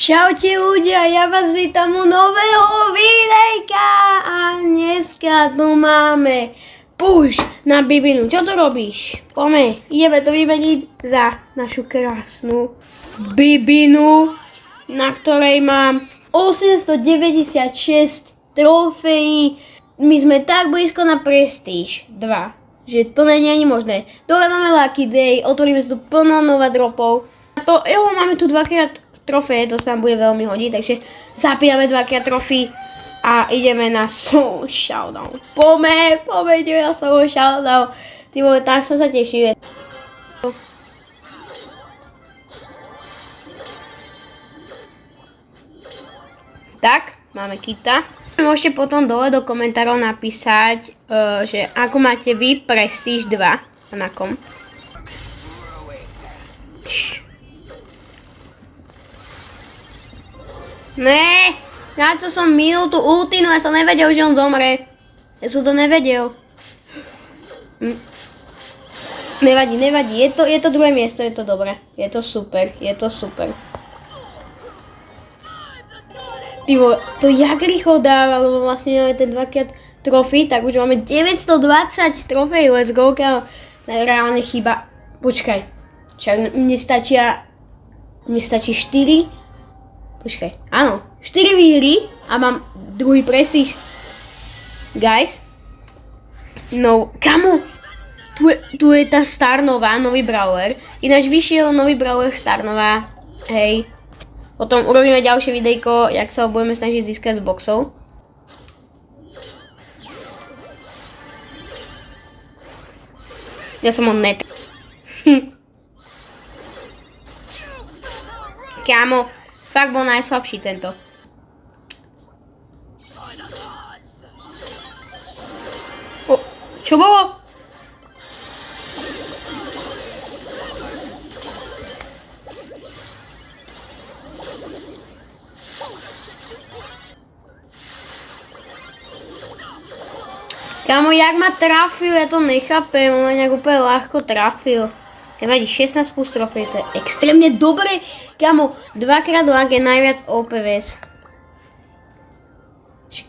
Čaute ľudia, ja vás vítam u nového videjka a dneska tu máme push na Bibinu. Čo tu robíš? Poďme, ideme to vymeniť za našu krásnu Bibinu, na ktorej mám 896 trofejí. My sme tak blízko na Prestige 2, že to nie je ani možné. Dole máme Lucky Day, otvoríme sa tu plno nova dropov. A to, máme tu dvakrát trofeje, to sa nám bude veľmi hodiť, takže zapíname dvakrát trofy a ideme na Solo Showdown. Poďme, ideme na Solo Showdown. Ty vole, tak som sa tešil. Tak, máme kita. Môžete potom dole do komentárov napísať, že ako máte vy Prestige 2 a na kom. Ne, na to som minul tú ultinu, ja som nevedel, že on zomre. Ja som to nevedel. Nevadí, je to druhé miesto, je to dobré. Je to super. Tyvo, to jak rýchlo dáva, lebo vlastne máme ten dvakrát trofy, tak už máme 920 trofej, let's go, kámo. Reálne chyba, počkaj, mne stačí 4. Počkaj, áno, 4 výhry a mám druhý prestíž. Guys, no, kamo, tu je tá Star Nova, nový brawler. Ináč vyšiel nový brawler Star Nova, hej. Potom urobíme ďalšie videjko, jak sa ho budeme snažiť získať z boxov. Ja som ho net. Kámo, fakt bol najslabší tento. O, čo bolo? Kámo, jak ma trafil, ja to nechápem, on ma nejak úplne ľahko trafil. Nevadí, 16 plus trofej, to je extrémne dobre. Kámo, dvakrát lag je najviac OP vec.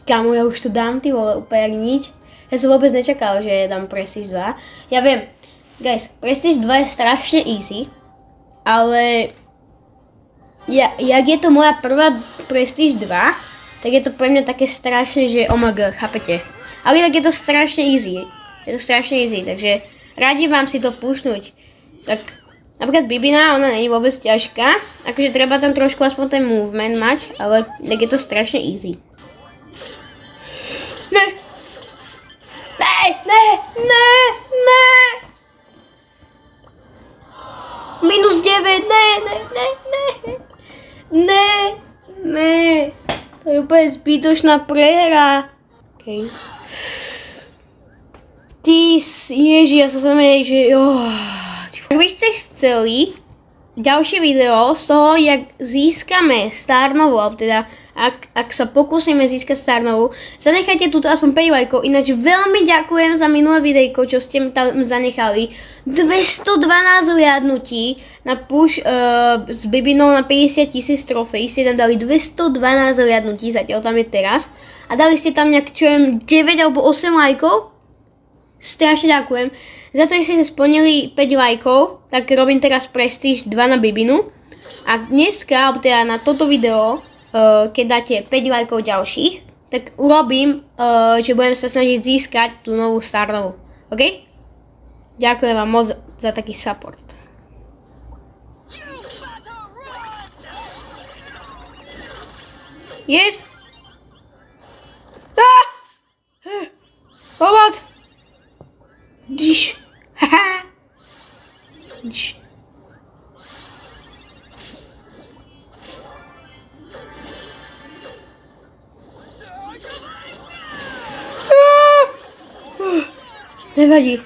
Kámo, ja už to dám, ty vole, úplne jak nič. Ja som vôbec nečakal, že dám Prestige 2. Ja viem, guys, Prestige 2 je strašne easy, ale jak je to moja prvá Prestige 2, tak je to pre mňa také strašné, že omg, chápete? Ale tak je to strašne easy, takže radi vám si to pušnúť. Tak napríklad Bibina, ona nie je vôbec ťažká, akože treba tam trošku aspoň ten movement mať, ale tak je to strašne easy. Ne! Minus 9, ne. To je úplne zbytočná prehra. Okay. Ježi, ja som sa že Ak by ste chceli ďalšie video z toho, jak získame Star Novu, alebo teda ak sa pokúsime získať Star Novu, zanechajte tuto aspoň 5 lajkov, ináč veľmi ďakujem za minulé videjko, čo ste mi tam zanechali. 212 hliadnutí na push s Bibinou na 50 000 trofejí, ste tam dali 212 hliadnutí, zatiaľ tam je teraz, a dali ste tam nejak, čo viem, 9 alebo 8 lajkov. Strašne ďakujem. Za to, že ste splnili 5 lajkov, tak robím teraz Prestige 2 na Bibinu. A dneska, alebo teda na toto video, keď dáte 5 lajkov ďalších, tak urobím, že budem sa snažiť získať tú novú Star Novu. OK? Ďakujem vám moc za taký support. Yes! Pomoc! Dziś. Haha. Dziś.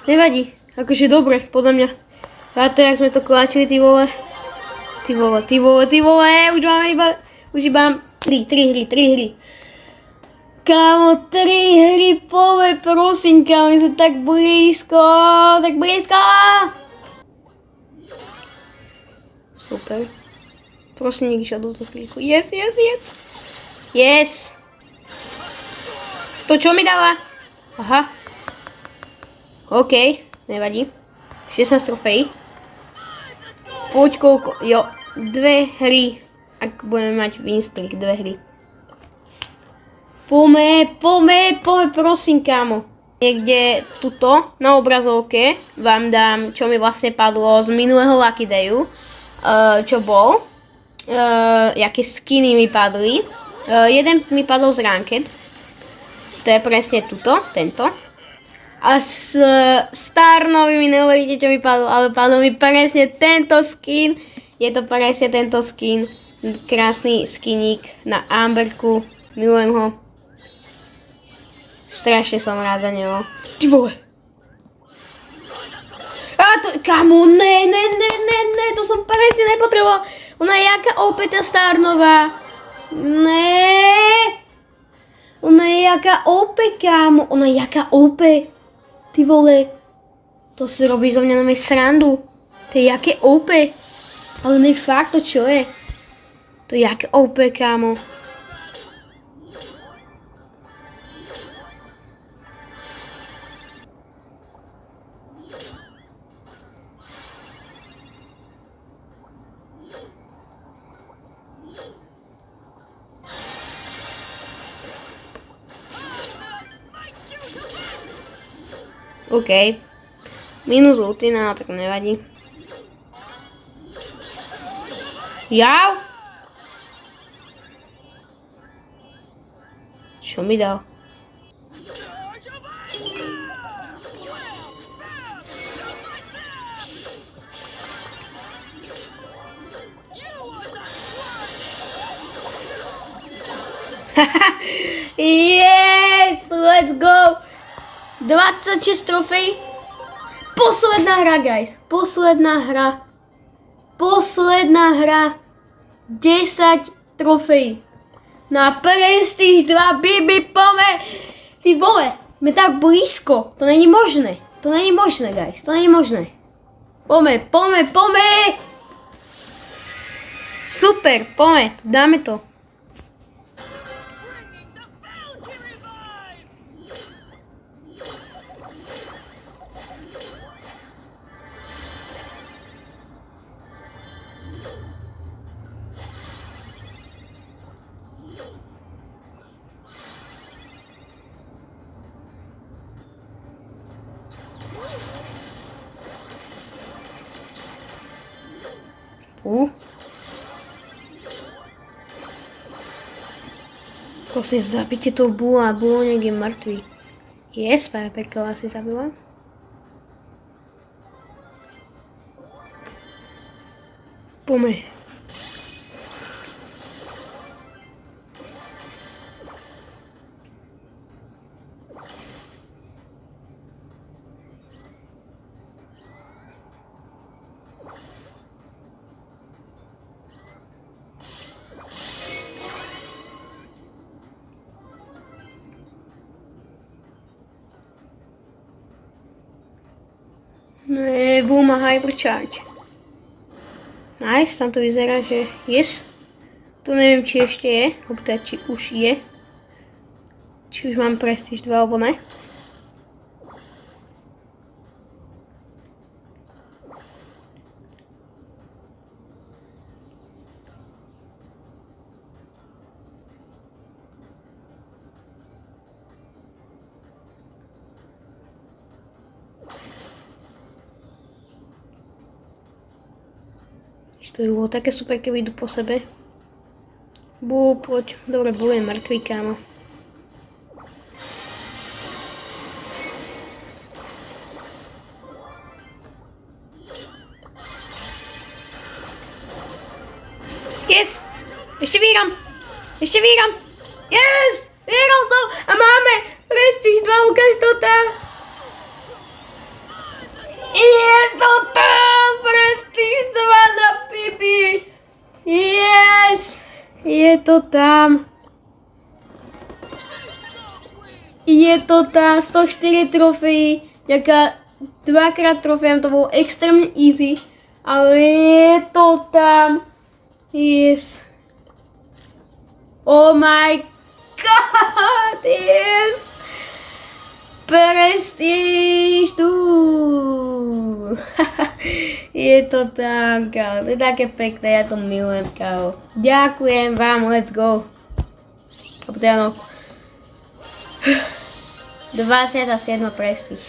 Nevadí. Akože dobre, podľa mňa. A to, jak sme to kláčili, ty vole. Už iba 3 hry. Kámo, 3 hry, poďme, prosím, kámo, my sme tak blízko. Super. Prosím, nikdy do toho klíku. Yes. Yes. To čo mi dala? Aha. OK, nevadí. 16 trofejí. Poď koľko, jo, 2 hry. Ak budeme mať winstreak, 2 hry. Pome, prosím, kámo. Niekde tuto na obrazovke vám dám, čo mi vlastne padlo z minulého Lucky Dayu. Čo bol. Jaké skiny mi padli. Jeden mi padol z Ranked. To je presne tuto, tento. A s Starnovi mi nehovoríte, čo mi padlo, ale padol mi presne tento skin. Je to presne tento skin. Krásny skiník na Amberku. Milujem ho. Strašne som rád za neho. Ty vole. A to, kamo, ne, to som presne nepotreboval. Ona je jaká OP tá Starnová. Ne. Ona je jaká OP, kámo. Ona je jaká OP. Ty vole, to si robíš zo mňa na mej srandu. To je jaké OP. Ale ne fakt, to čo je? To je jaké OP, kámo. OK. Minus ultina, tak nevadí. Jau? Čo mi dal? Yes! Let's go! 26 trofej. Posledná hra, guys. Posledná hra. 10 trofej. Na Prestige 2, Bibi, pome. Ty vole, sme tak blízko. To není možné. Guys. To není možné. Pome. Super, pome. Dáme to. Prosím, zabite to bula, Bulonek je mŕtvý. Yes, Firepackova asi zabila. Pome. Boom a Hypercharge. Nice, tam to vyzerá, že yes. To neviem, či ešte je, alebo teda či už je. Či už mám Prestige 2, alebo ne. To by bolo také super, keby idú po sebe. Poď. Dobre, bol je mŕtvý, kámo. Yes! Ešte vyhrám! Yes! Vyhral som! A máme Prestige 2, ukáž to tam! Je to tam! Prestige 2 na Bibi! Yes! Je to tam! 104 trofejí, jaká dvakrát trofejem, to bolo extrémne easy, ale je to tam! Yes. Oh my god, yes. Prestíž tu. Je to tam, kámo. To je také pekné, ja to milujem, kámo. Ďakujem vám, let's go. A potom áno. 27. prestíž.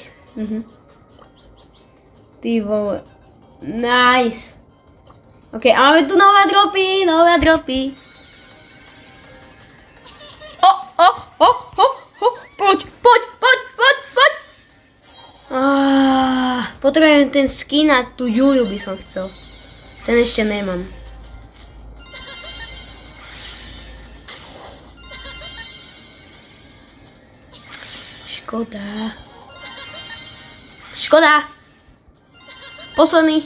Ty vole. Nice. Ok, a máme tu nové dropy. Poď. Potrebujem ten skin a tú Juliu by som chcel. Ten ešte nemám. Škoda. Posledný.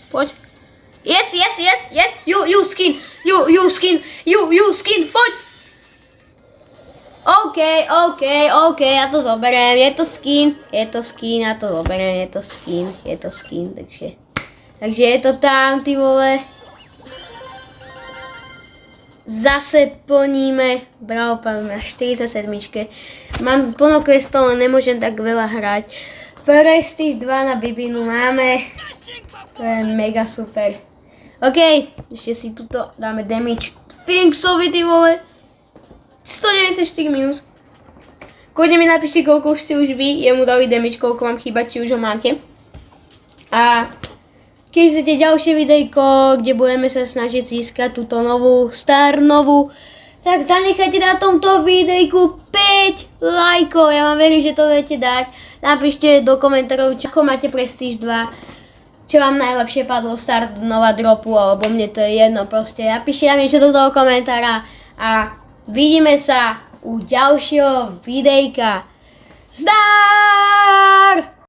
Poď. Yes. You skin. Poď. OK, ja to zoberiem, je to skin, ja to zoberiem, je to skin, takže je to tam, ty vole. Zase plníme, bravo, na 47. Mám plno questov, ale nemôžem tak veľa hrať. Prestige 2 na Bibinu máme, to je mega super. OK, ešte si tuto dáme damage Finxovi, ty vole. 194 minus. Kľudne mi napíšte, koľko ste už vy jemu dali damage, koľko vám chýba, či už ho máte. A keď chcete ďalšie videjko, kde budeme sa snažiť získať túto novú, tak zanechajte na tomto videjku 5 lajkov. Ja vám verím, že to viete dať. Napíšte do komentárov, ako máte Prestige 2, čo vám najlepšie padlo, start, nová dropu, alebo mne to je jedno proste. Napíšte nám niečo do toho komentára a vidíme sa u ďalšieho videjka. Zdar!